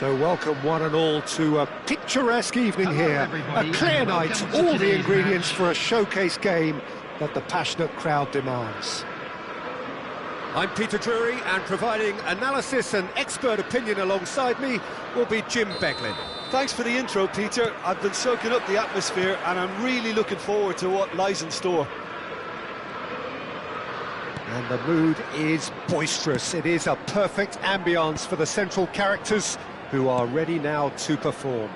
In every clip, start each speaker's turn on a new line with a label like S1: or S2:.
S1: So welcome one and all to a picturesque evening here. A clear night, all the ingredients for a showcase game that the passionate crowd demands. I'm Peter Drury, and providing analysis and expert opinion alongside me will be Jim Beglin.
S2: Thanks for the intro, Peter. I've been soaking up the atmosphere and I'm really looking forward to what lies in store.
S1: And the mood is boisterous. It is a perfect ambience for the central characters who are ready now to perform.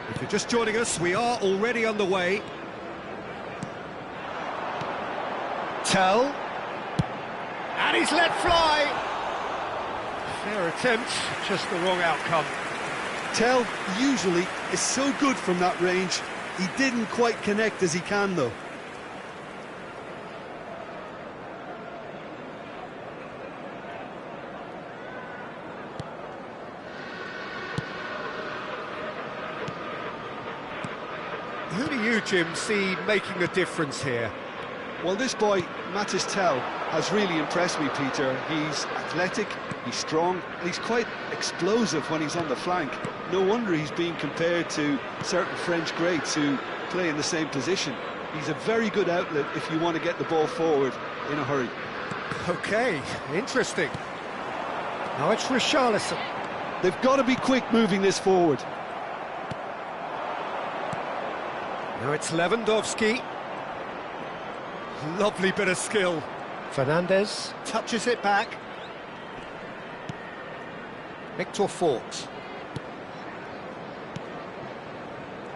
S1: If you're just joining us, we are already underway. Tell. And he's let fly. Fair attempt, just the wrong outcome.
S2: Tell usually is so good from that range. He didn't quite connect as he can, though.
S1: Who do you, Jim, see making a difference here?
S2: Well, this boy, Matis Tell, has really impressed me, Peter. He's athletic, he's strong, and he's quite explosive when he's on the flank. No wonder he's being compared to certain French greats who play in the same position. He's a very good outlet if you want to get the ball forward in a hurry.
S1: OK, interesting. Now it's Richarlison.
S2: They've got to be quick moving this forward.
S1: Now it's Lewandowski. Lovely bit of skill. Fernandez touches it back. Victor Fort.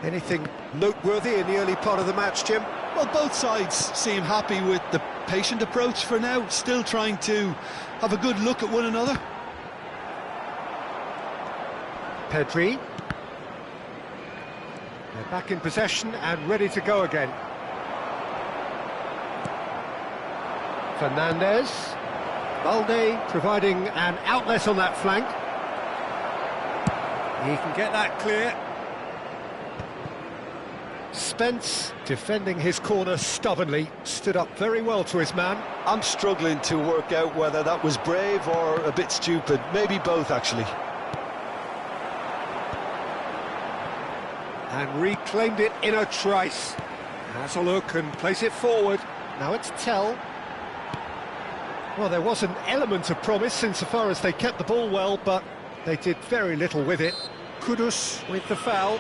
S1: Anything noteworthy in the early part of the match, Jim?
S2: Well, both sides seem happy with the patient approach for now, still trying to have a good look at one another.
S1: Pedri. They're back in possession and ready to go again. Fernandez. Balde providing an outlet on that flank. He can get that clear. Spence, defending his corner stubbornly, stood up very well to his man.
S2: I'm struggling to work out whether that was brave or a bit stupid. Maybe both, actually.
S1: And reclaimed it in a trice. Has a look and plays it forward. Now it's Tell. Well, there was an element of promise insofar as they kept the ball well, but they did very little with it. Kudus with the foul.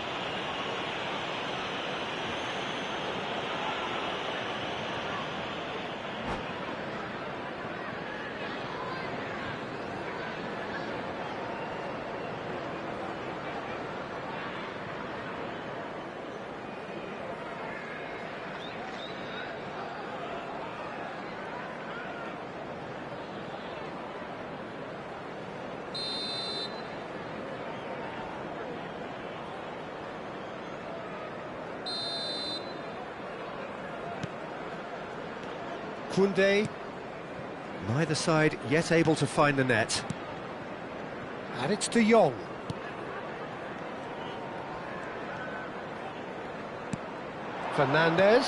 S1: Koundé, neither side yet able to find the net. And it's De Jong. Fernandez.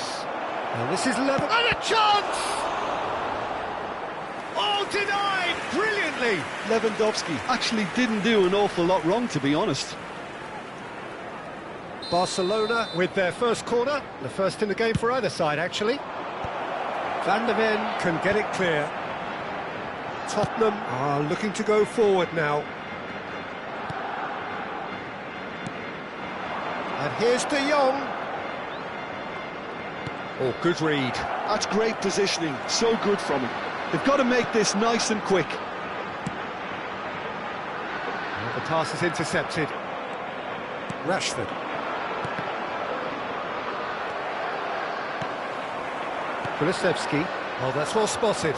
S1: And this is level. And a chance! Oh, denied! Brilliantly!
S2: Lewandowski actually didn't do an awful lot wrong, to be honest.
S1: Barcelona with their first corner, the first in the game for either side, actually. Van der Ven can get it clear. Tottenham are looking to go forward now. And here's De Jong. Oh, good read.
S2: That's great positioning, so good from him. They've got to make this nice and quick.
S1: And the pass is intercepted. Rashford. Kulusevski. Oh, that's well spotted.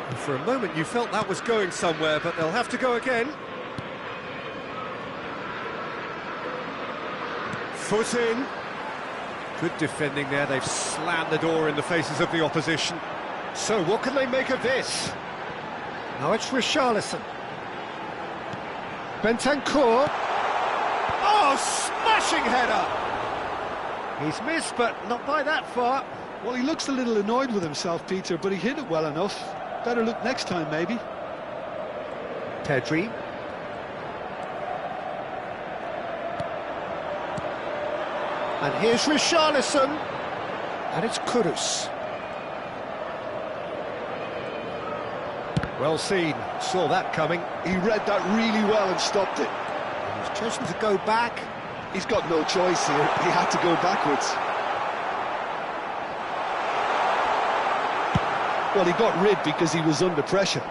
S1: And for a moment you felt that was going somewhere, but they'll have to go again. Foot in. Good defending there. They've slammed the door in the faces of the opposition. So what can they make of this? Now it's Richarlison. Bentancur. Oh, smashing header! He's missed, but not by that far.
S2: Well, he looks a little annoyed with himself, Peter, but he hit it well enough. Better look next time, maybe.
S1: Pedri. And here's Richarlison. And it's Kudus. Well seen, saw that coming.
S2: He read that really well and stopped it.
S1: He's chosen to go back.
S2: He's got no choice here, he had to go backwards. Well, he got rid because he was under pressure.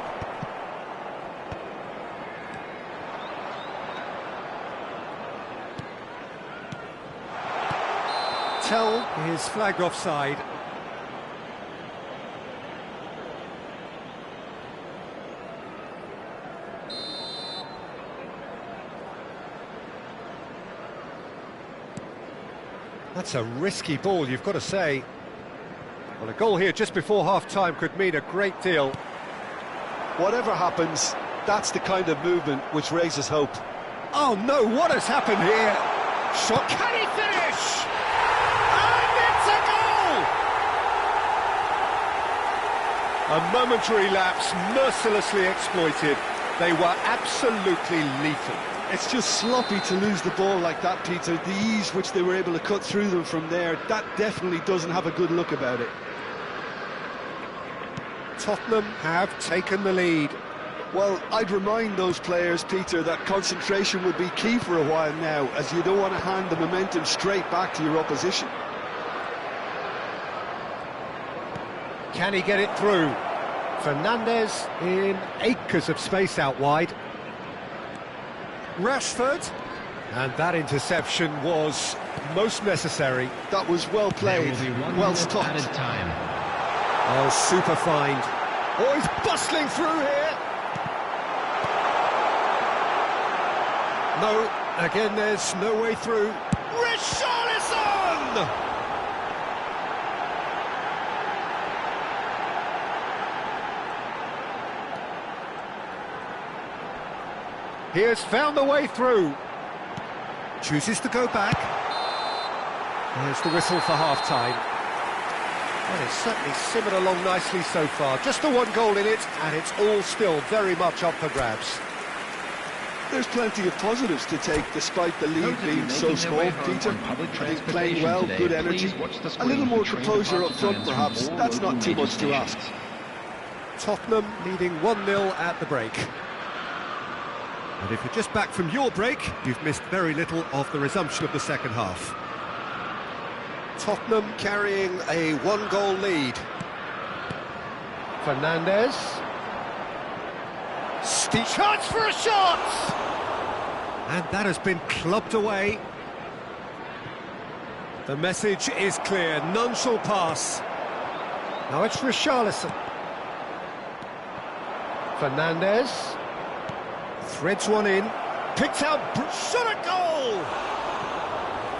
S1: Tell is flagged offside. That's a risky ball, you've got to say. Well, a goal here just before half-time could mean a great deal.
S2: Whatever happens, that's the kind of movement which raises hope.
S1: Oh no, what has happened here? Shot, can he finish? And it's a goal! A momentary lapse, mercilessly exploited. They were absolutely lethal.
S2: It's just sloppy to lose the ball like that, Peter. The ease which they were able to cut through them from there, that definitely doesn't have a good look about it.
S1: Tottenham have taken the lead.
S2: Well, I'd remind those players, Peter, that concentration will be key for a while now, as you don't want to hand the momentum straight back to your opposition.
S1: Can he get it through? Fernandes in acres of space out wide. Rashford, and that interception was most necessary.
S2: That was well played, well stopped.
S1: Oh, super find. Oh, he's bustling through here. No, again there's no way through. Richarlison! He has found the way through. Chooses to go back. There's the whistle for half-time. Well, it's certainly simmered along nicely so far. Just the one goal in it, and it's all still very much up for grabs.
S2: There's plenty of positives to take, despite the lead being so small, Peter. I think playing well, good energy, a little more composure up front, perhaps. That's not too much to ask.
S1: Tottenham leading 1-0 at the break. And if you're just back from your break, you've missed very little of the resumption of the second half. Tottenham carrying a one-goal lead. Fernandes. Steep chance for a shot! And that has been clubbed away. The message is clear, none shall pass. Now it's Richarlison. Fernandes. Threads one in, picked out, shot a goal!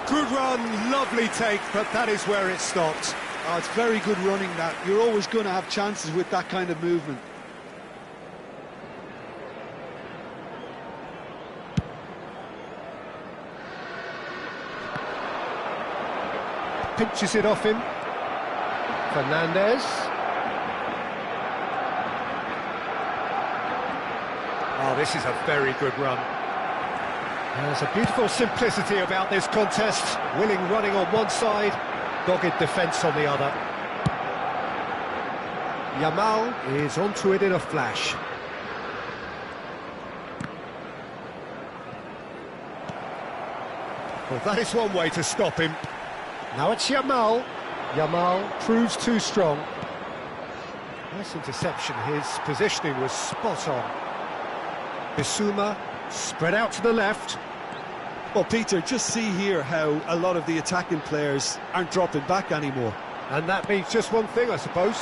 S1: Good run, lovely take, but that is where it stopped.
S2: Oh, it's very good running that. You're always going to have chances with that kind of movement.
S1: Pinches it off him. Fernandes. Oh, this is a very good run. There's a beautiful simplicity about this contest. Willing running on one side, dogged defence on the other. Yamal is onto it in a flash. Well, that is one way to stop him. Now it's Yamal. Yamal proves too strong. Nice interception. His positioning was spot on. Bissouma spread out to the left.
S2: Well, Peter, just see here how a lot of the attacking players aren't dropping back anymore.
S1: And that means just one thing, I suppose.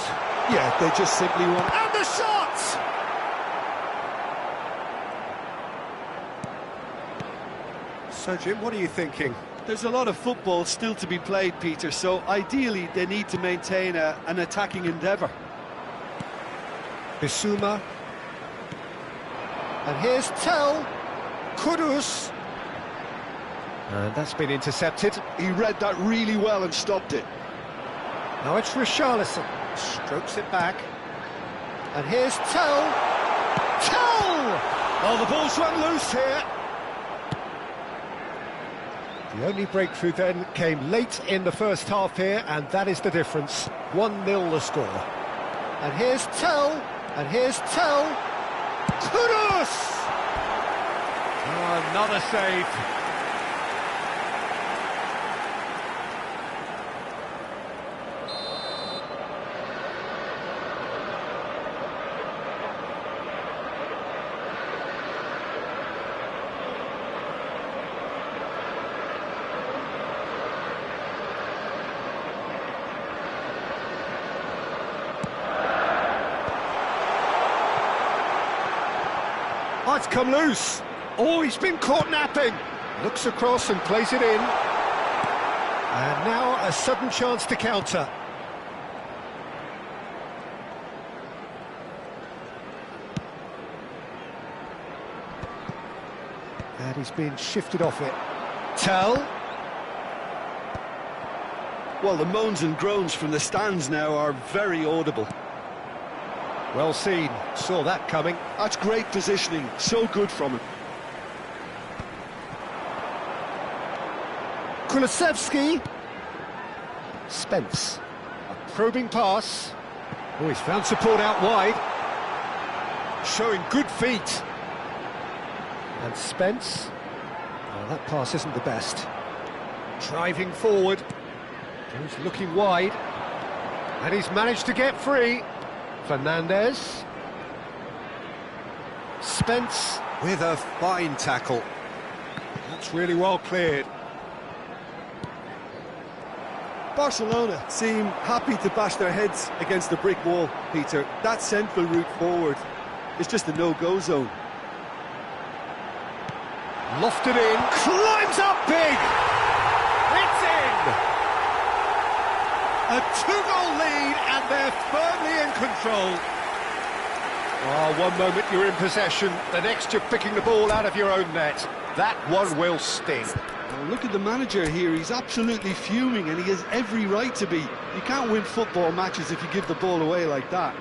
S2: Yeah, they just simply want...
S1: And the shot! So, Jim, what are you thinking?
S2: There's a lot of football still to be played, Peter, so ideally they need to maintain an attacking endeavour.
S1: Bissouma. And here's Tell. Kudus. And that's been intercepted.
S2: He read that really well and stopped it.
S1: Now it's Richarlison. Strokes it back. And here's Tell. Tell! Oh, the ball's run loose here. The only breakthrough then came late in the first half here, and that is the difference. 1-0 the score. And here's Tell, and here's Tell. Kudus! Oh, another save. Oh, it's come loose. Oh, he's been caught napping. Looks across and plays it in. And now a sudden chance to counter. And he's been shifted off it. Tell.
S2: Well, the moans and groans from the stands now are very audible.
S1: Well seen, saw that coming.
S2: That's great positioning, so good from him.
S1: Kulusevski. Spence. A probing pass. Oh, he's found support out wide. Showing good feet. And Spence. Oh, that pass isn't the best. Driving forward. He's looking wide. And he's managed to get free. Fernandez. Spence with a fine tackle. That's really well cleared.
S2: Barcelona seem happy to bash their heads against the brick wall, Peter. That central route forward is just a no-go zone.
S1: Lofted in, climbs up big! It's in! A 2-goal lead, and they're firmly in control. Oh, one moment you're in possession, the next you're picking the ball out of your own net. That one will sting.
S2: Well, look at the manager here, he's absolutely fuming, and he has every right to be. You can't win football matches if you give the ball away like that.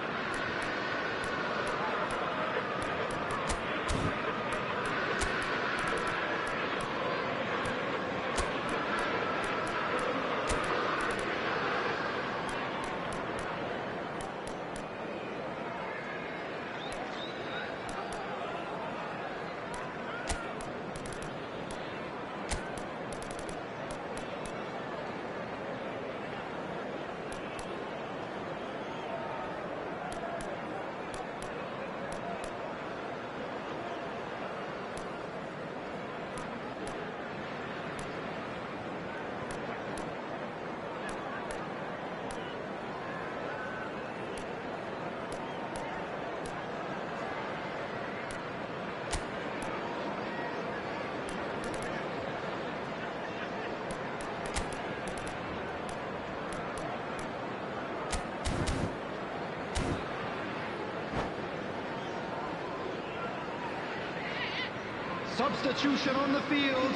S3: Substitution on the field,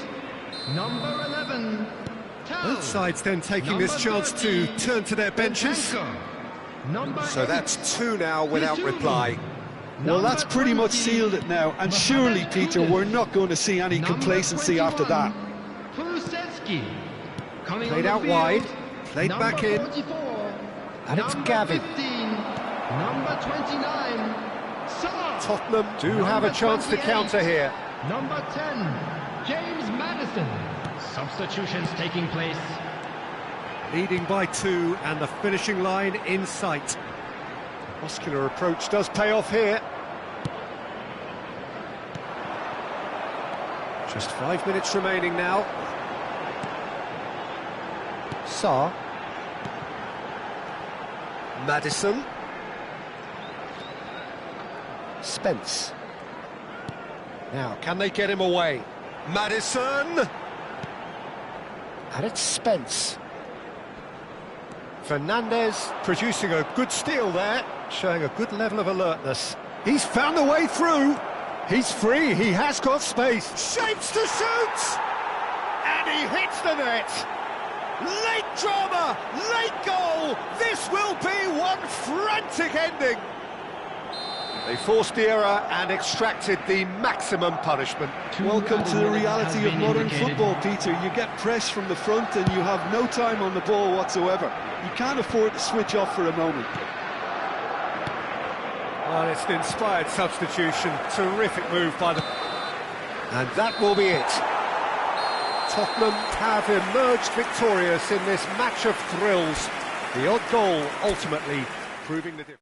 S3: number 11.
S1: Both sides then taking this chance to turn to their benches. So that's 2 now without reply.
S2: Well, that's pretty much sealed it now, and surely, Peter, we're not going to see any complacency after that.
S1: Played out wide, played back in, and it's Gavin.
S3: Number 29,
S1: Tottenham do have a chance to counter here.
S3: Number 10, James Maddison. Substitutions taking place.
S1: Leading by 2 and the finishing line in sight. Muscular approach does pay off here. Just 5 minutes remaining now. Sarr. Maddison. Spence. Now, can they get him away? Maddison! And it's Spence. Fernandez producing a good steal there, showing a good level of alertness. He's found a way through. He's free, he has got space. Shapes to shoot! And he hits the net. Late drama, late goal. This will be one frantic ending. They forced the error and extracted the maximum punishment.
S2: Welcome to the reality of modern football, Peter. You get press from the front and you have no time on the ball whatsoever. You can't afford to switch off for a moment.
S1: Well, it's an inspired substitution. Terrific move by the... And that will be it. Tottenham have emerged victorious in this match of thrills. The odd goal ultimately proving the difference.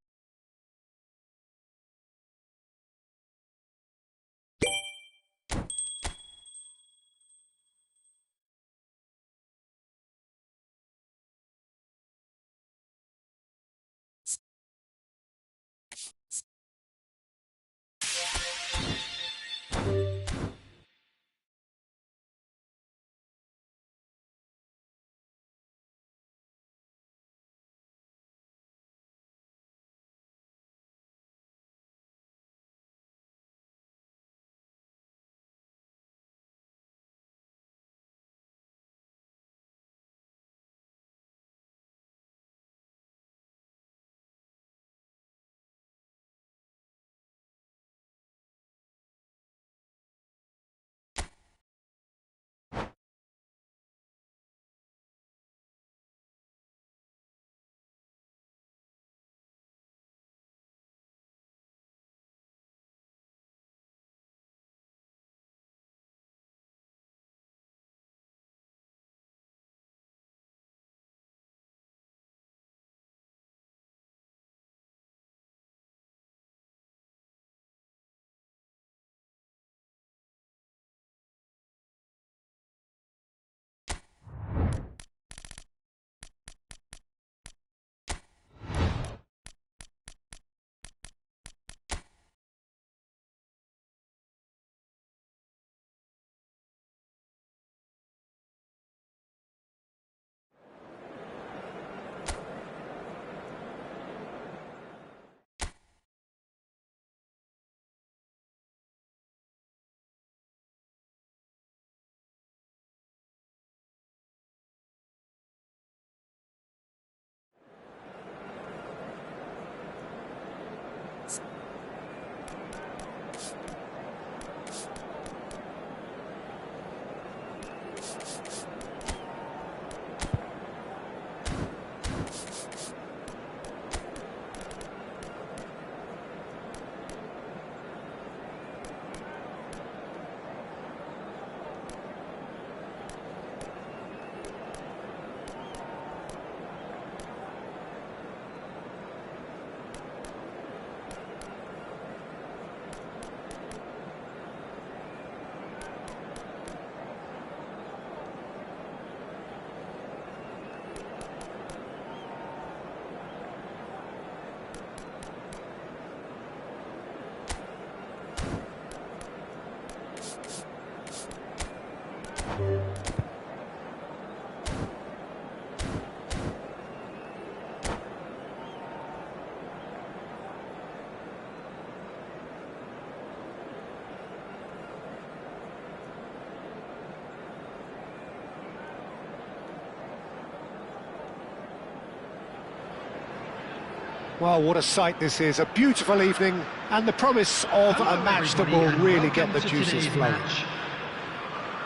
S1: Well, what a sight this is. A beautiful evening and the promise of a match that will really get the juices flowing.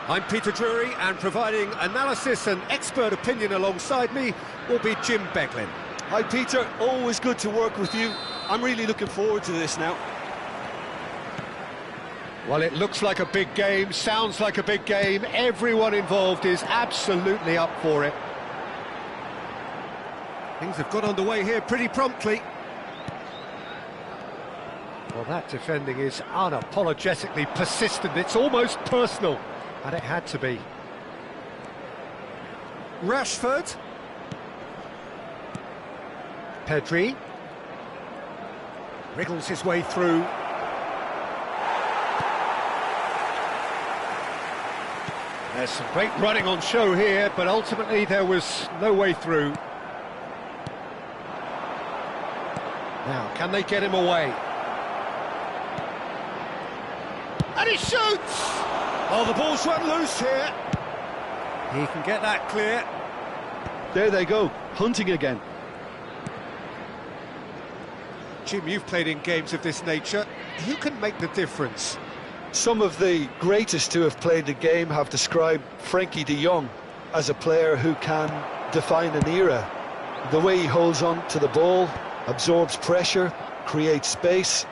S1: I'm Peter Drury, and providing analysis and expert opinion alongside me will be Jim Beglin.
S2: Hi Peter, always good to work with you. I'm really looking forward to this now.
S1: Well, it looks like a big game, sounds like a big game. Everyone involved is absolutely up for it. Things have got underway here pretty promptly. Well, that defending is unapologetically persistent. It's almost personal, and it had to be. Rashford. Pedri. Wriggles his way through. There's some great running on show here, but ultimately there was no way through. Now, can they get him away? And he shoots! Oh, the ball's run loose here. He can get that clear.
S2: There they go, hunting again.
S1: Jim, you've played in games of this nature. Who can make the difference?
S2: Some of the greatest who have played the game have described Frankie de Jong as a player who can define an era. The way he holds on to the ball, absorbs pressure, creates space.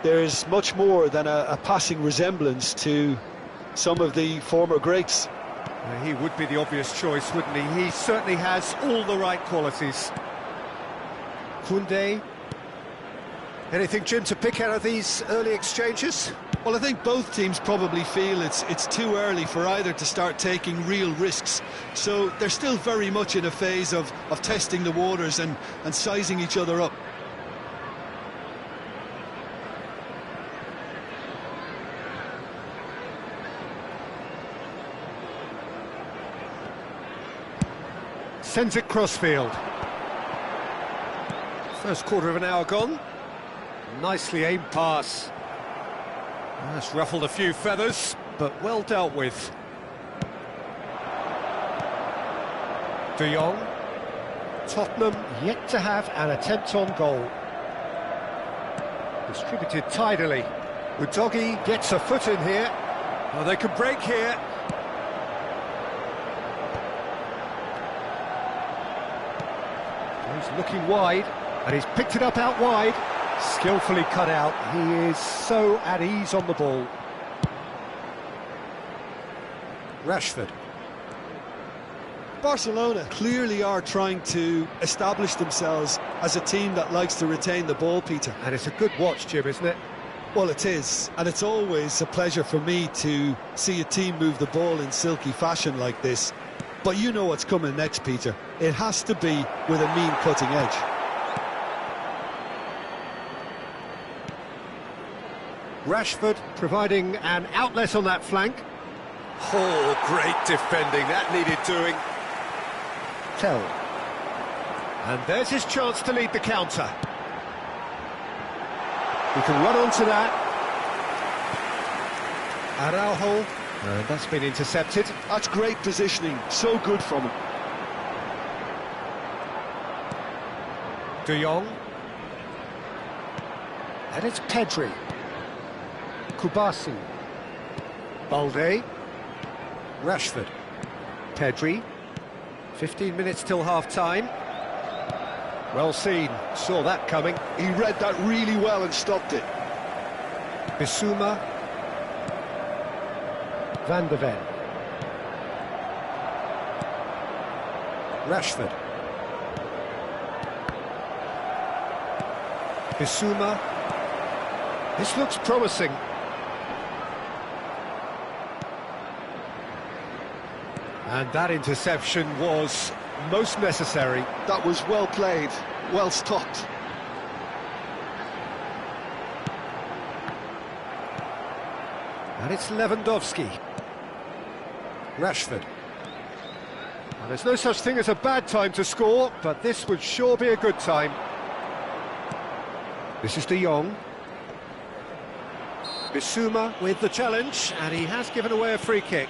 S2: There's much more than a passing resemblance to some of the former greats.
S1: He would be the obvious choice, wouldn't he? He certainly has all the right qualities. Koundé. Anything, Jim, to pick out of these early exchanges?
S2: Well, I think both teams probably feel it's too early for either to start taking real risks. So they're still very much in a phase of testing the waters and sizing each other up.
S1: Sends it crossfield. First quarter of an hour gone. Nicely aimed pass. That's ruffled a few feathers, but well dealt with. De Jong. Tottenham yet to have an attempt on goal. Distributed tidily. Udogi gets a foot in here. Oh, they could break here. He's looking wide, and he's picked it up out wide. Skillfully cut out. He is so at ease on the ball. Rashford.
S2: Barcelona clearly are trying to establish themselves as a team that likes to retain the ball, Peter.
S1: And it's a good watch, Jim, isn't it?
S2: Well, it is, and it's always a pleasure for me to see a team move the ball in silky fashion like this. But you know what's coming next, Peter. It has to be with a mean cutting edge.
S1: Rashford providing an outlet on that flank. Oh, great defending, that needed doing. Tell. And there's his chance to lead the counter. He can run onto that. Araujo. And that's been intercepted.
S2: That's great positioning, so good from him.
S1: De Jong. And it's Pedri. Kubasi. Balde. Rashford. Pedri. 15 minutes till half-time. Well seen, saw that coming.
S2: He read that really well and stopped it.
S1: Bissouma. Van de Ven. Rashford. Bissouma. This looks promising. And that interception was most necessary.
S2: That was well played, well stopped.
S1: And it's Lewandowski. Rashford. And there's no such thing as a bad time to score, but this would sure be a good time. This is De Jong. Bissouma with the challenge, and he has given away a free kick.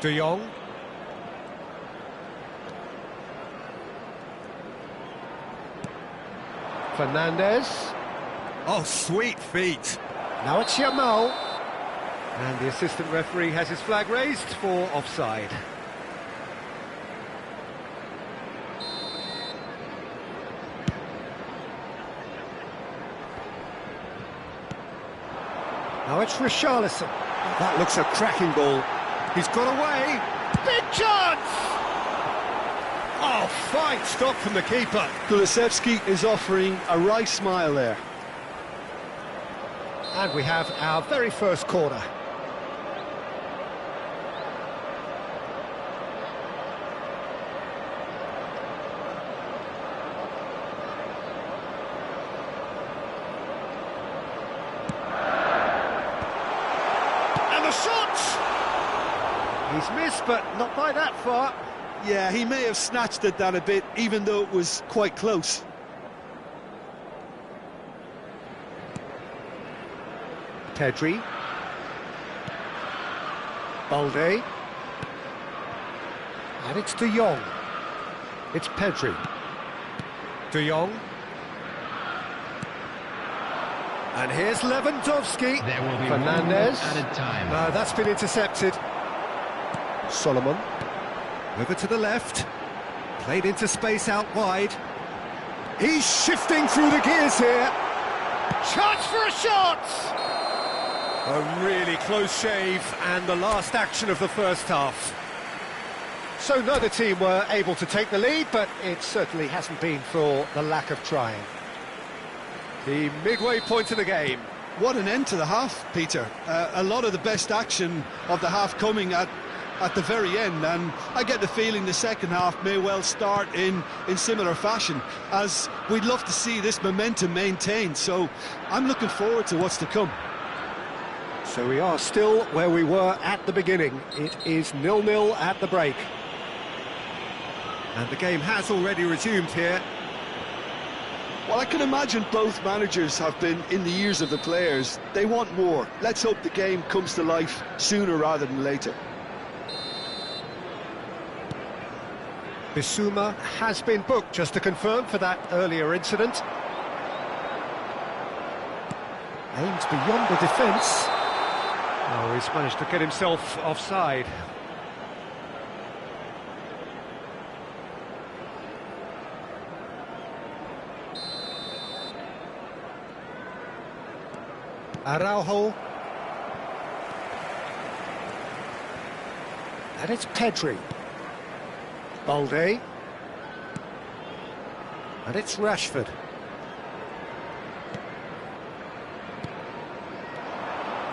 S1: De Jong. Fernandez. Oh, sweet feet. Now it's Yamal. And the assistant referee has his flag raised for offside. Now it's Richarlison. That looks a cracking ball. He's got away. Big chance! Oh, fine stop from the keeper.
S2: Kulusevski is offering a wry smile there.
S1: And we have our very first corner. And the shot! He's missed, but not by that far.
S2: Yeah, he may have snatched at that a bit, even though it was quite close.
S1: Pedri. Balde. And it's De Jong. It's Pedri. De Jong. And here's Lewandowski.
S3: There will be
S1: Fernandez.
S3: added time.
S1: That's been intercepted. Solomon. Over to the left. Played into space out wide. He's shifting through the gears here. Chance for a shot! A really close shave, and the last action of the first half. So neither team were able to take the lead, but it certainly hasn't been for the lack of trying. The midway point of the game.
S2: What an end to the half, Peter. A lot of the best action of the half coming at the very end, and I get the feeling the second half may well start in similar fashion, as we'd love to see this momentum maintained, so I'm looking forward to what's to come.
S1: So we are still where we were at the beginning. It is 0-0 at the break. And the game has already resumed here.
S2: Well, I can imagine both managers have been in the ears of the players. They want more. Let's hope the game comes to life sooner rather than later.
S1: Bissouma has been booked, just to confirm, for that earlier incident. Aims beyond the defence. Oh, he's managed to get himself offside. Araujo. And it's Pedri. Balde. And it's Rashford.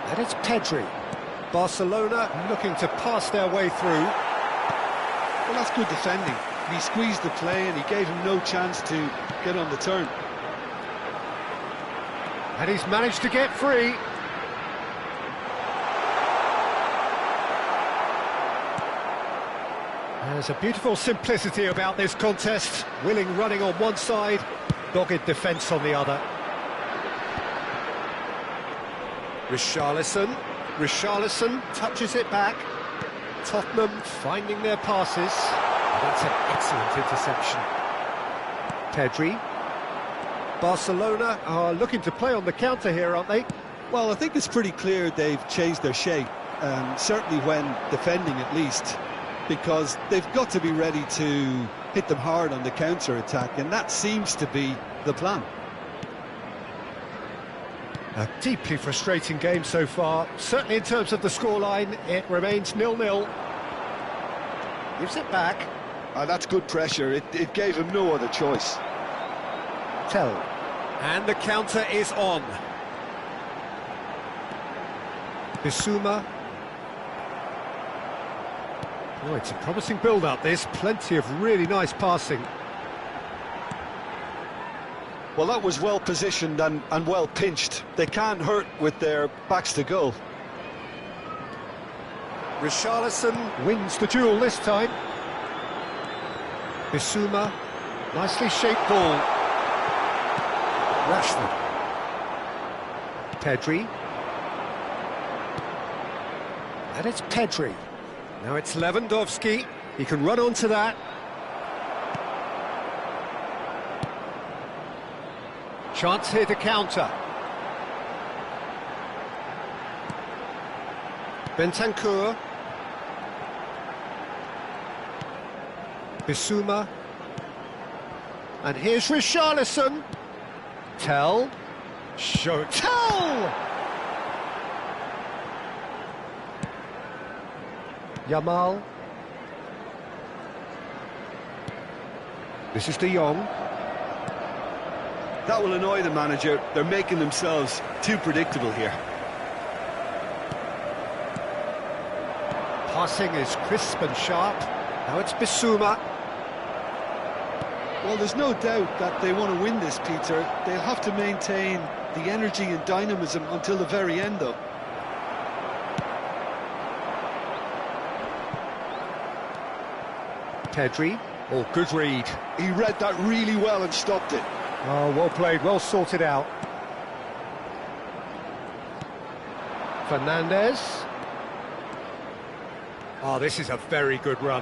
S1: And it's Pedri. Barcelona looking to pass their way through.
S2: Well, that's good defending. He squeezed the play and he gave him no chance to get on the turn.
S1: And he's managed to get free. There's a beautiful simplicity about this contest. Willing running on one side, dogged defence on the other. Richarlison touches it back. Tottenham finding their passes. That's an excellent interception. Pedri. Barcelona are looking to play on the counter here, aren't they?
S2: Well, I think it's pretty clear they've changed their shape, certainly when defending at least, because they've got to be ready to hit them hard on the counter-attack, and that seems to be the plan.
S1: A deeply frustrating game so far. Certainly in terms of the scoreline, it remains 0-0. Gives it back.
S2: That's good pressure. It gave him no other choice.
S1: Tell. And the counter is on. Bissouma. Oh, it's a promising build-up, this. Plenty of really nice passing.
S2: Well, that was well positioned and well pinched. They can't hurt with their backs to goal.
S1: Richarlison wins the duel this time. Bissouma, nicely shaped ball. Rashford. Pedri. And it's Pedri. Now it's Lewandowski. He can run onto that. Chance here to counter. Bentancur. Bissouma. And here's Richarlison. Tell. Show. Tell! Yamal. This is De Jong.
S2: That will annoy the manager. They're making themselves too predictable here.
S1: Passing is crisp and sharp. Now it's Bissouma.
S2: Well, there's no doubt that they want to win this, Peter. They'll have to maintain the energy and dynamism until the very end, though.
S1: Pedri. Oh, good read.
S2: He read that really well and stopped it.
S1: Oh, well played, well sorted out. Fernandez. Oh, this is a very good run.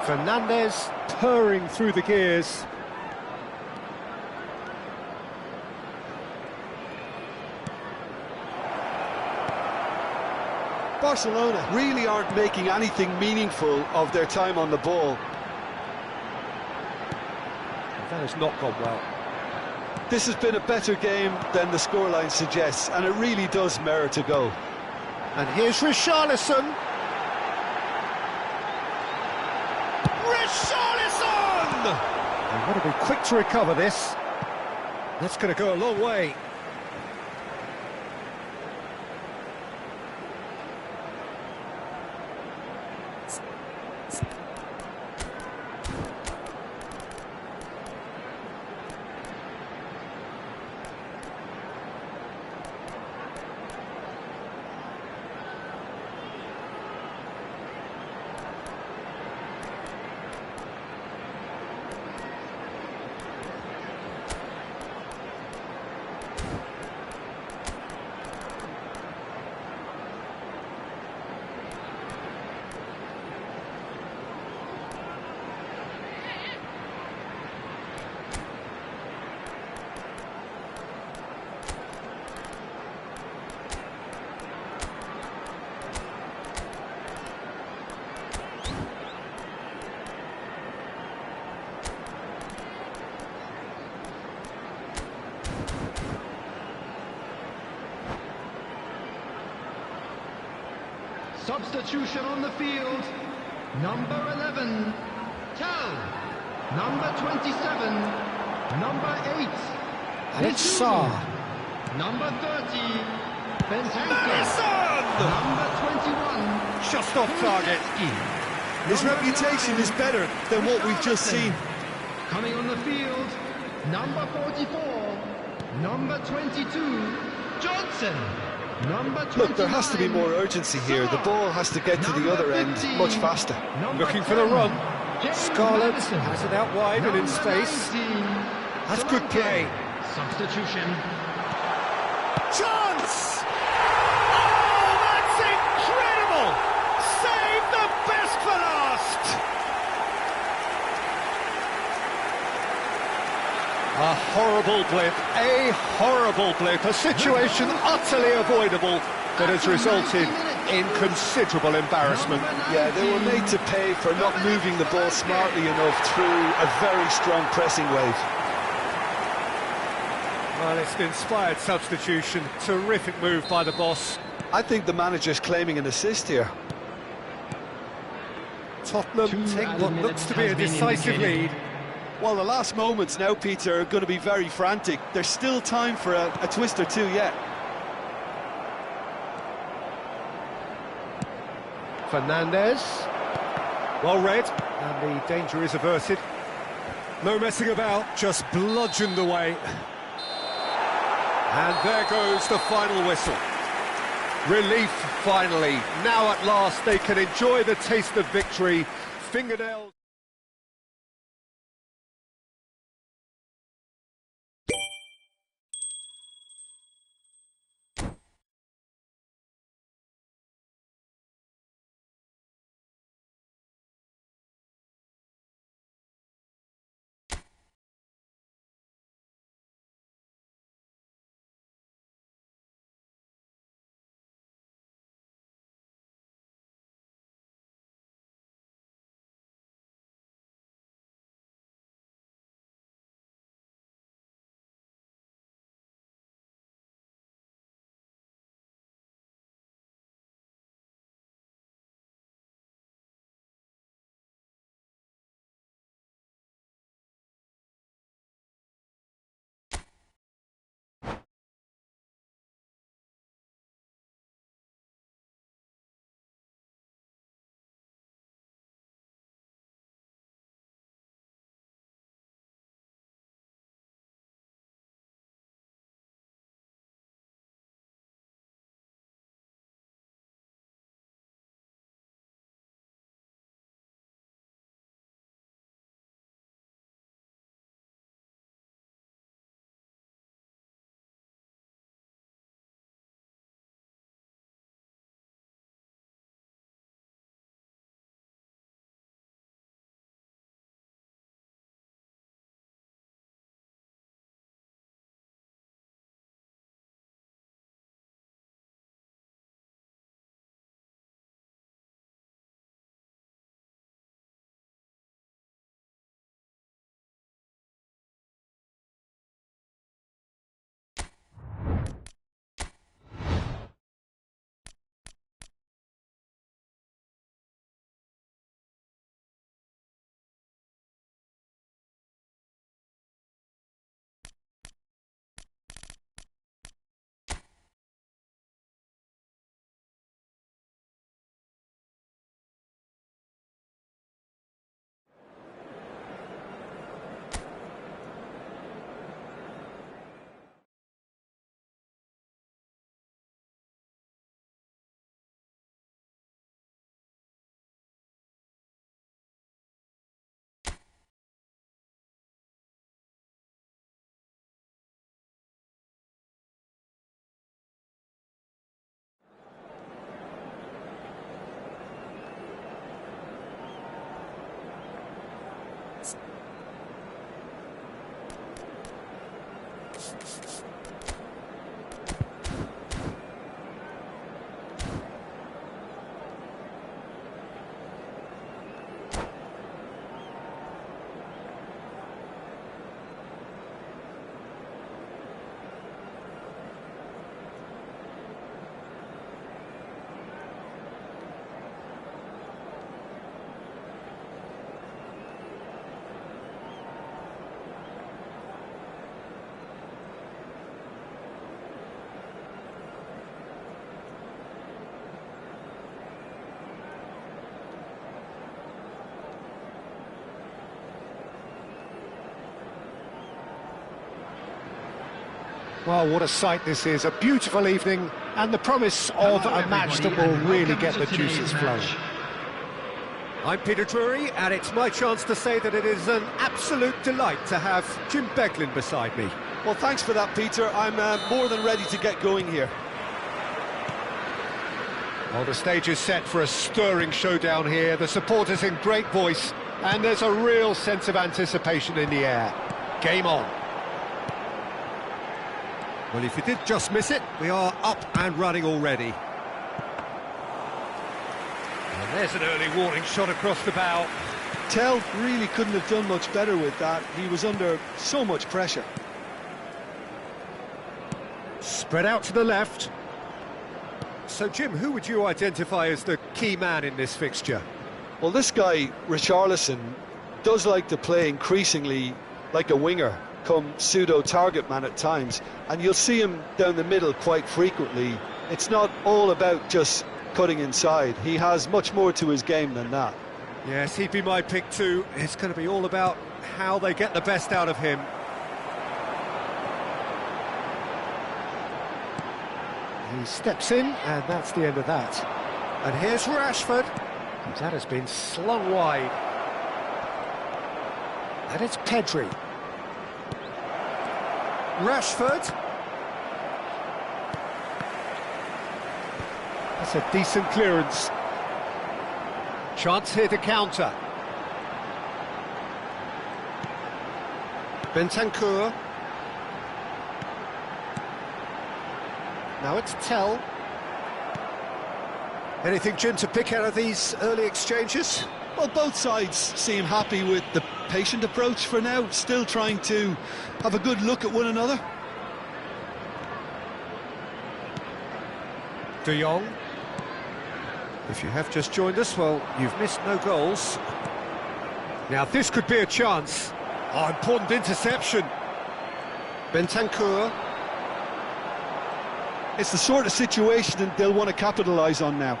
S1: Fernandez purring through the gears.
S2: Barcelona really aren't making anything meaningful of their time on the ball.
S1: That has not gone well.
S2: This has been a better game than the scoreline suggests, and it really does merit a goal.
S1: And here's Richarlison. Richarlison! They've got to be quick to recover this. That's going to go a long way.
S3: Substitution on the field. Number 11, Tel. Number 27, number 8.
S1: And it's Sarr.
S3: Number 30, Bentancourt.
S1: Madison!
S3: Number 21,
S1: Just off target.
S2: His reputation is better than what we've just seen.
S3: Coming on the field, number 44, number 22, Johnson. Number 29,
S2: Look, there has to be more urgency here. The ball has to get to the other end much faster.
S1: Looking for the run. Scarlett has it out wide and in space. That's good play.
S3: Substitution.
S1: Chance! Oh, that's incredible! Save the best for last! A horrible blip, a situation utterly avoidable that has resulted in considerable embarrassment.
S2: Yeah, they were made to pay for not moving the ball smartly enough through a very strong pressing wave.
S1: Well, it's an inspired substitution. Terrific move by the boss.
S2: I think the manager's claiming an assist here.
S1: Tottenham take what looks to be a decisive lead.
S2: Well, the last moments now, Peter, are going to be very frantic. There's still time for a twist or two yet.
S1: Fernandez. Well read, and the danger is averted. No messing about, just bludgeoned away. And there goes the final whistle. Relief, finally. Now at last they can enjoy the taste of victory. Fingernails. Well, what a sight this is. A beautiful evening and the promise of a match that will really get the juices flowing. I'm Peter Drury, and it's my chance to say that it is an absolute delight to have Jim Beglin beside me.
S2: Well, thanks for that, Peter. I'm more than ready to get going here.
S1: Well, the stage is set for a stirring showdown here. The supporters in great voice, and there's a real sense of anticipation in the air. Game on.
S4: Well, if you did just miss it, we are up and running already.
S1: And there's an early warning shot across the bow.
S2: Tell really couldn't have done much better with that. He was under so much pressure.
S1: Spread out to the left.
S4: So, Jim, who would you identify as the key man in this fixture?
S2: Well, this guy, Richarlison, does like to play increasingly like a winger, come pseudo-target man at times, and you'll see him down the middle quite frequently. It's not all about just cutting inside. He has much more to his game than that.
S4: Yes, he'd be my pick too. It's going to be all about how they get the best out of him.
S1: He steps in, and that's the end of that.
S4: And here's Rashford.
S1: That has been slung wide. And it's Pedri.
S4: Rashford.
S1: That's a decent clearance. Chance here to counter.
S4: Bentancur.
S1: Now it's Tell.
S4: Anything, Jim, to pick out of these early exchanges?
S2: Well, both sides seem happy with the patient approach for now, still trying to have a good look at one another.
S4: De Jong. If you have just joined us, well, you've missed no goals.
S1: Now this could be a chance.
S4: Oh, important interception. Bentancur.
S2: It's the sort of situation that they'll want to capitalise on now.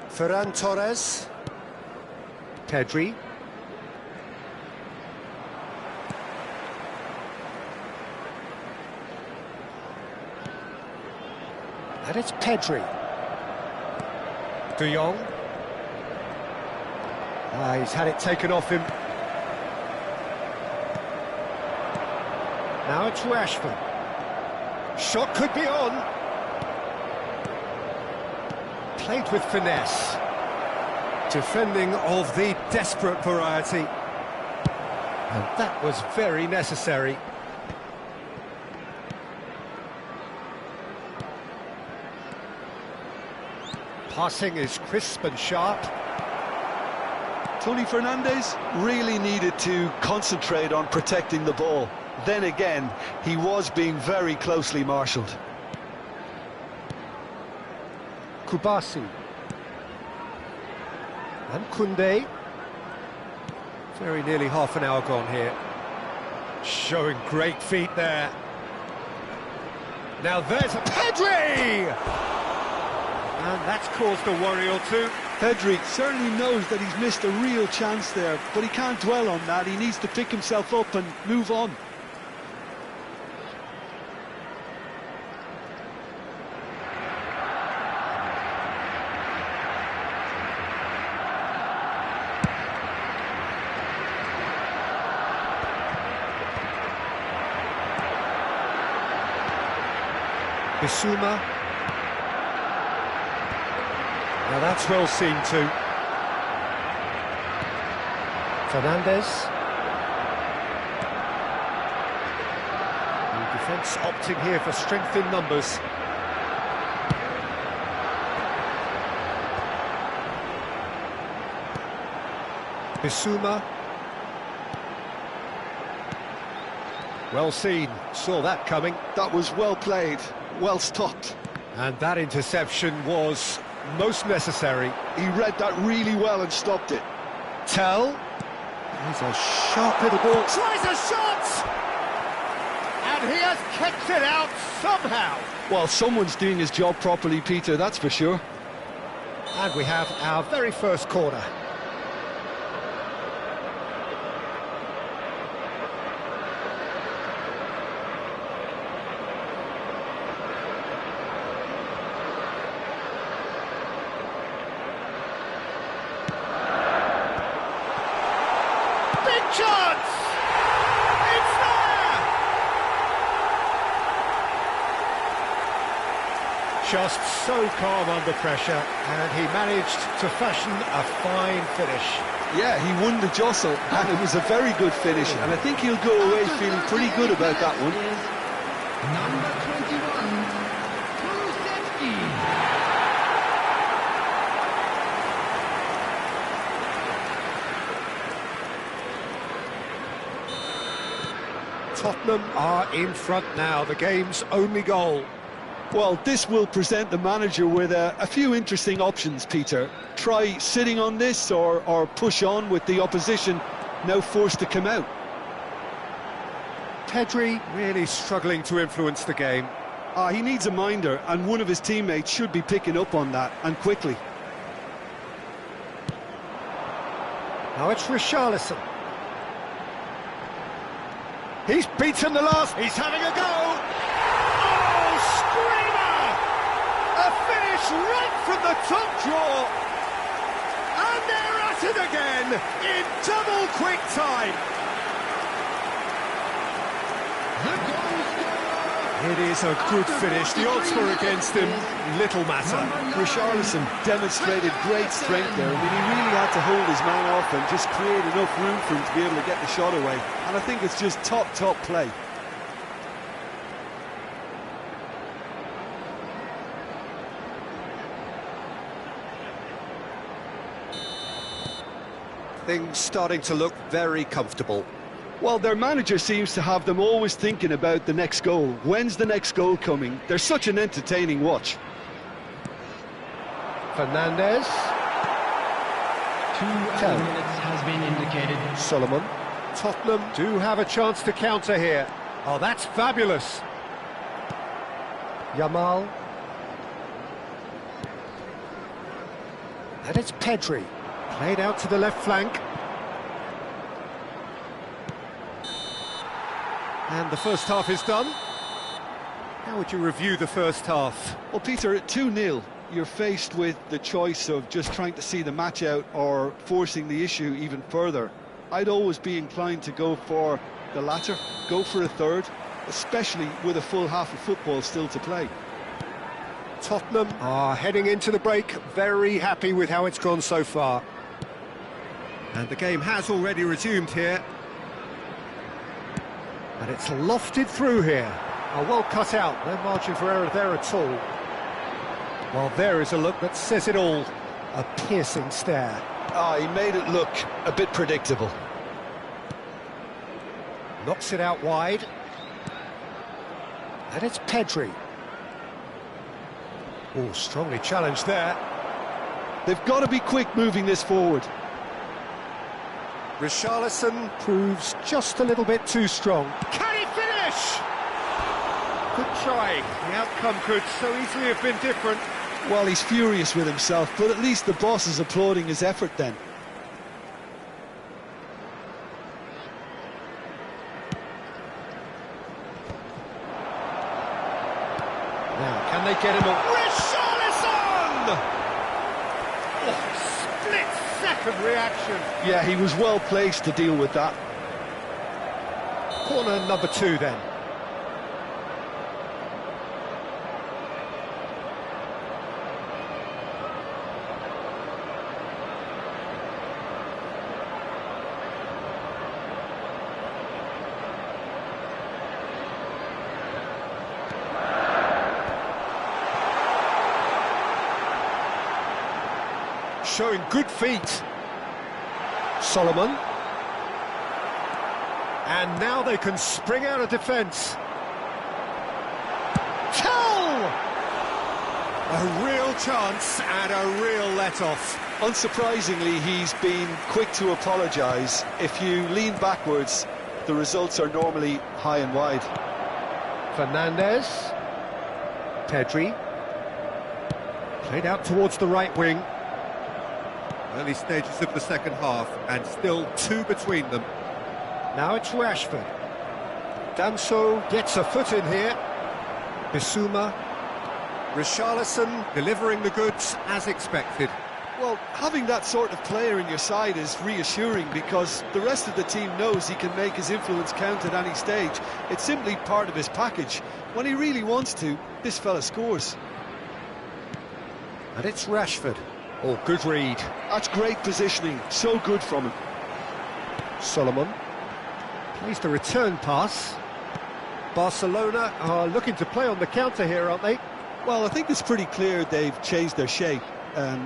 S4: Ferran Torres.
S1: Pedri. And it's Pedri.
S4: De Jong.
S1: He's had it taken off him. Now it's Rashford.
S4: Shot could be on.
S1: Played with finesse.
S4: Defending of the desperate variety.
S1: And that was very necessary. Passing is crisp and sharp.
S2: Tony Fernandes really needed to concentrate on protecting the ball. Then again, he was being very closely marshalled.
S1: Kubasi. And Koundé.
S4: Very nearly half an hour gone here. Showing great feet there.
S1: Now there's a Pedri! And that's caused a worry or two.
S2: Pedri certainly knows that he's missed a real chance there, but he can't dwell on that. He needs to pick himself up and move on.
S1: Bissouma. Now that's well seen too. Fernandez. The defence opting here for strength in numbers. Bissouma. Well seen, saw that coming.
S2: That was well played, well stopped.
S1: And that interception was most necessary.
S2: He read that really well and stopped it.
S1: Tell. He's a sharp little ball. Tries a shot! And he has kept it out somehow.
S2: Well, someone's doing his job properly, Peter, that's for sure.
S1: And we have our very first corner. Chance! It's there! Just so calm under pressure, and he managed to fashion a fine finish.
S2: Yeah, he won the jostle, and it was a very good finish, and I think he'll go away feeling pretty good about that one.
S3: Number 21, Kulusevski.
S1: Tottenham are in front now, the game's only goal.
S2: Well, this will present the manager with a few interesting options, Peter. Try sitting on this or push on with the opposition now forced to come out.
S1: Pedri really struggling to influence the game.
S2: He needs a minder, and one of his teammates should be picking up on that, and quickly.
S1: Now it's Richarlison. He's beaten the last. He's having a go. Oh, screamer! A finish right from the top draw. And they're at it again in double quick time.
S3: The goal scorer.
S1: It is a good finish. The odds were against him. Little matter.
S2: Richarlison demonstrated great strength there. I mean, he really had to hold his man off and just create enough room for him to be able to get the shot away. And I think it's just top play.
S1: Things starting to look very comfortable.
S2: Well, their manager seems to have them always thinking about the next goal. When's the next goal coming? They're such an entertaining watch.
S1: Fernandez.
S3: 2 minutes has been indicated.
S1: Solomon. Tottenham do have a chance to counter here. Oh, that's fabulous. Yamal. And it's Pedri. Played out to the left flank. And the first half is done. How would you review the first half?
S2: Well, Peter, at 2-0, you're faced with the choice of just trying to see the match out or forcing the issue even further. I'd always be inclined to go for the latter, go for a third, especially with a full half of football still to play.
S1: Tottenham are heading into the break, very happy with how it's gone so far. And the game has already resumed here. And it's lofted through here. Oh, well cut out, no margin for error there at all. Well, there is a look that says it all. A piercing stare.
S2: He made it look a bit predictable.
S1: Knocks it out wide. And it's Pedri. Oh, strongly challenged there.
S2: They've got to be quick moving this forward.
S1: Richarlison proves just a little bit too strong. Can he finish? Good try. The outcome could so easily have been different.
S2: Well, he's furious with himself, but at least the boss is applauding his effort then.
S1: Now, can they get him a... Richarlison! Oh, split-second reaction.
S2: Yeah, he was well placed to deal with that.
S1: Corner number 2 then. showing good feet. Solomon. And now they can spring out of defence. Tell! A real chance and a real let-off.
S2: Unsurprisingly, he's been quick to apologise. If you lean backwards, the results are normally high and wide.
S1: Fernandez. Pedri. Played out towards the right wing.
S4: Early stages of the second half, and still 2 between them.
S1: Now it's Rashford. Danso gets a foot in here. Bissouma.
S4: Richarlison delivering the goods as expected.
S2: Well, having that sort of player in your side is reassuring because the rest of the team knows he can make his influence count at any stage. It's simply part of his package. When he really wants to, this fella scores.
S1: And it's Rashford. Oh, good read.
S2: That's great positioning. So good from him.
S1: Solomon. Plays the return pass. Barcelona are looking to play on the counter here, aren't they?
S2: Well, I think it's pretty clear they've changed their shape,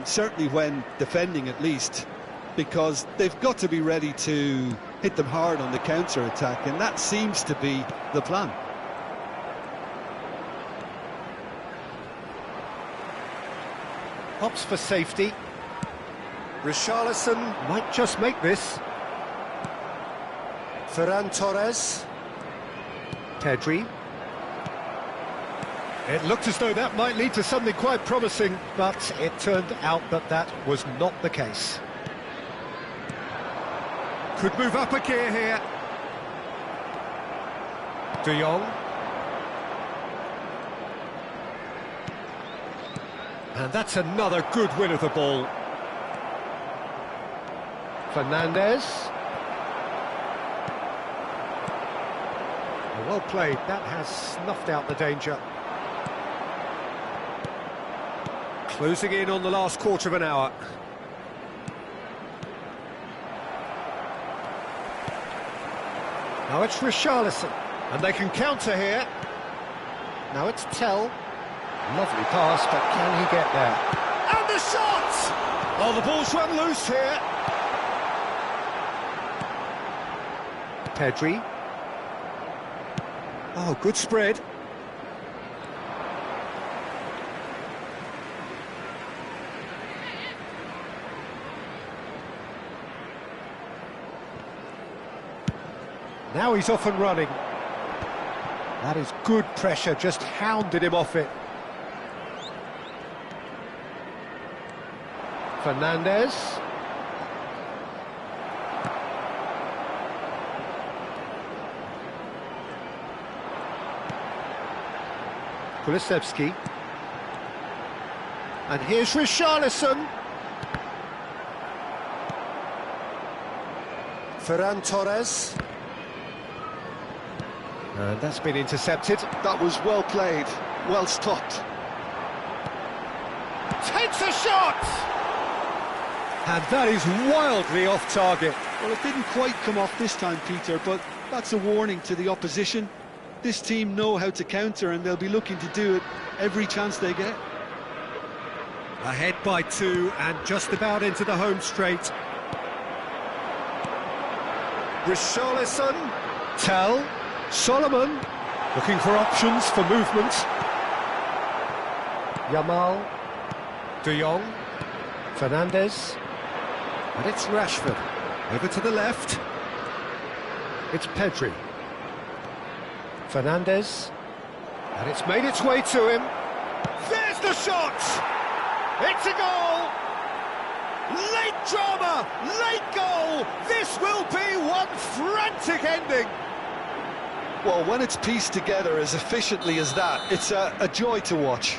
S2: certainly when defending at least, because they've got to be ready to hit them hard on the counter-attack, and that seems to be the plan.
S1: Hops for safety. Richarlison might just make this. Ferran Torres. Pedri. It looked as though that might lead to something quite promising, but it turned out that that was not the case.
S4: Could move up a gear here.
S1: De Jong. And that's another good win of the ball. Fernandez. Well played, that has snuffed out the danger. Closing in on the last quarter of an hour. Now it's Richarlison, and they can counter here. Now it's Tell. Lovely pass, but can he get there? And the shot! Oh, the ball's run loose here. Pedri. Oh, good spread. Now he's off and running. That is good pressure, just hounded him off it. Fernandez. Kulusevski. And here's Richarlison. Ferran Torres. And that's been intercepted.
S2: That was well played, well stopped.
S1: Takes a shot! And that is wildly off target.
S2: Well, it didn't quite come off this time, Peter, but that's a warning to the opposition. This team know how to counter, and they'll be looking to do it every chance they get.
S4: Ahead by 2 and just about into the home straight.
S1: Richarlison. Tell. Solomon. Looking for options for movement. Yamal. De Jong. Fernandez. And it's Rashford.
S4: Over to the left.
S1: It's Pedri. Fernandez. And it's made its way to him. There's the shot! It's a goal! Late drama! Late goal! This will be one frantic ending!
S2: Well, when it's pieced together as efficiently as that, it's a joy to watch.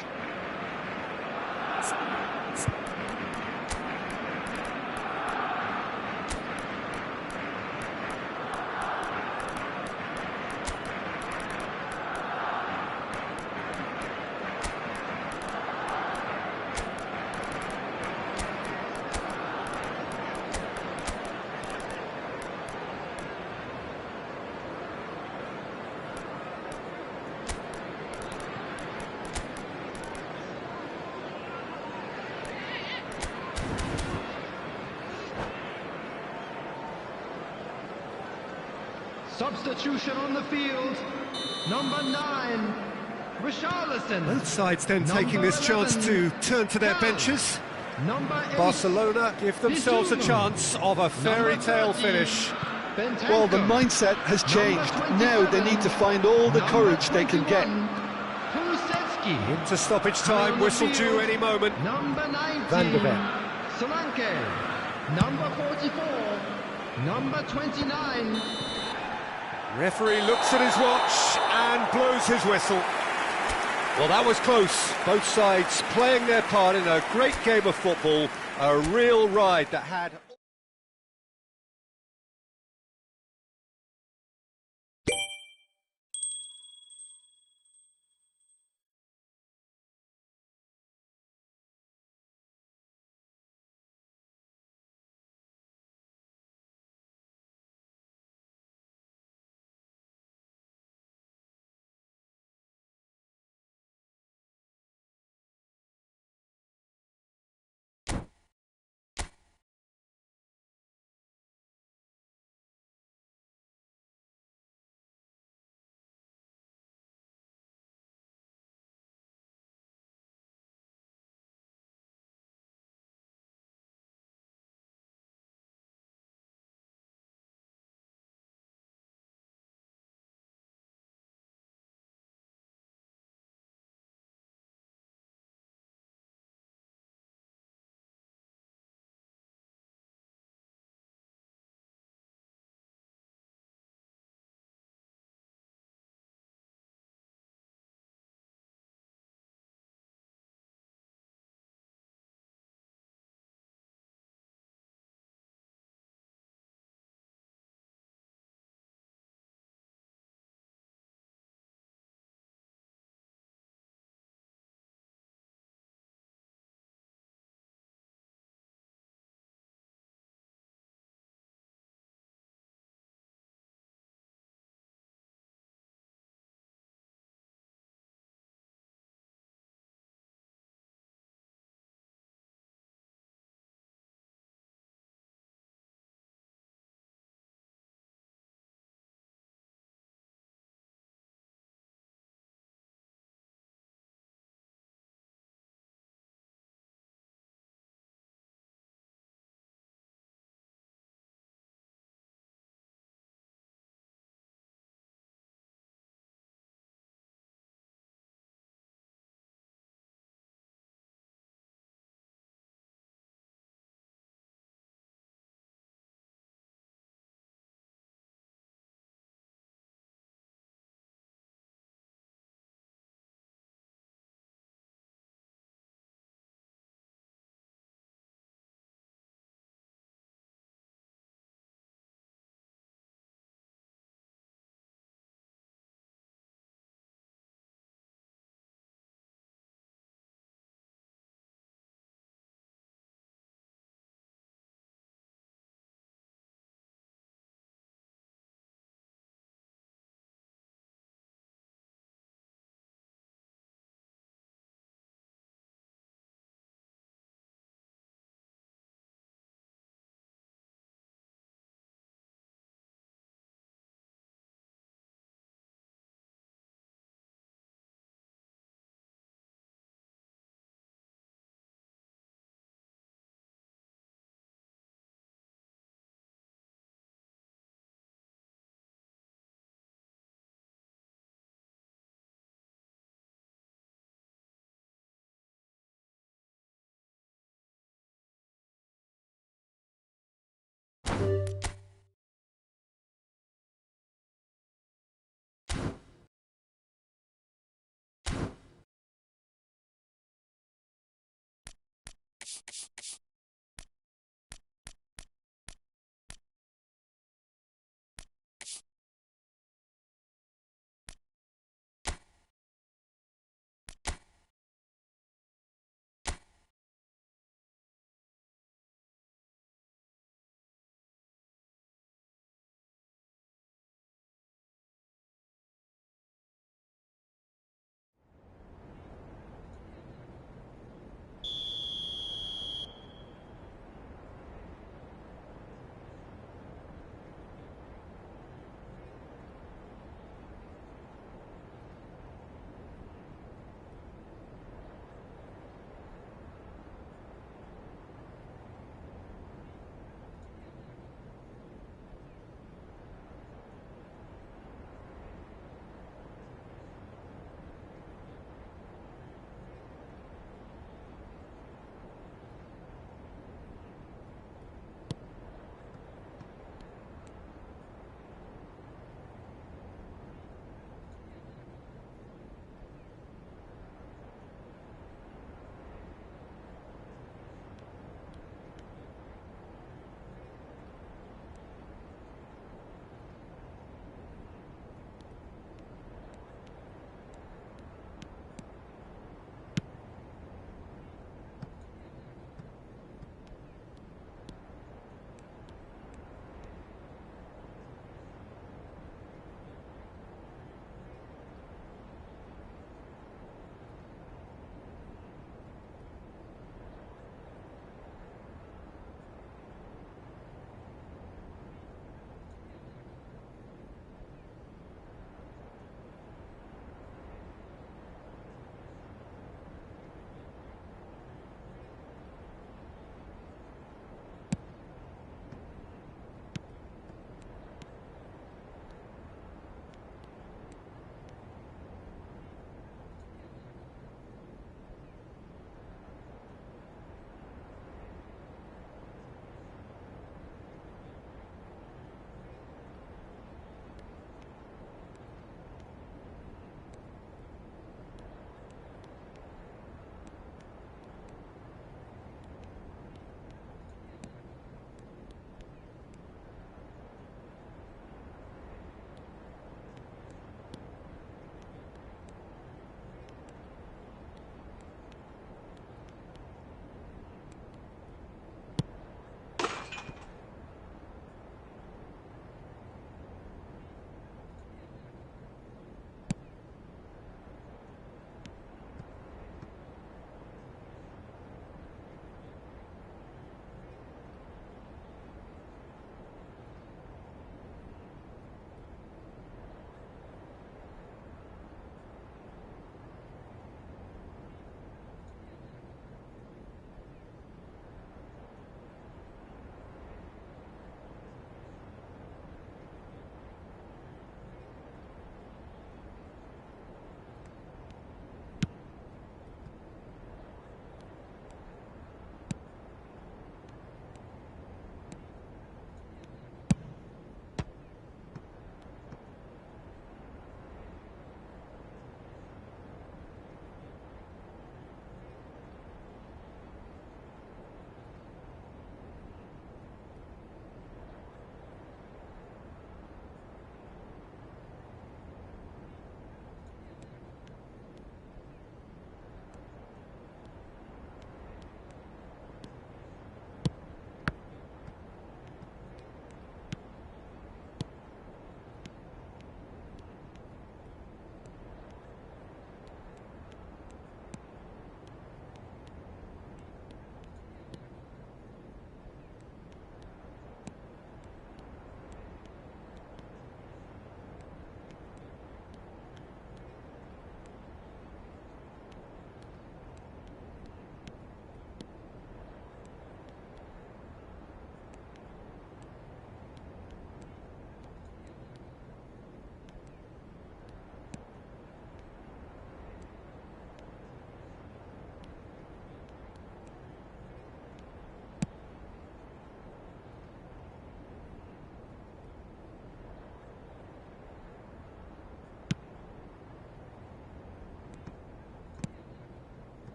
S3: Substitution on the field. Number 9, Richarlison.
S1: Both sides then taking this chance to turn to their benches.
S3: Number 8,
S1: Barcelona give themselves a
S3: Bisu.
S1: chance of a fairy tale finish.
S2: Well, the mindset has changed. Now they need to find all the courage they can get.
S1: Into stoppage time, whistle due any moment.
S3: Number 19,
S1: Van de Ven.
S3: Solanke. Number 44, number 29.
S1: Referee looks at his watch and blows his whistle. Well, that was close. Both sides playing their part in a great game of football. A real ride that had...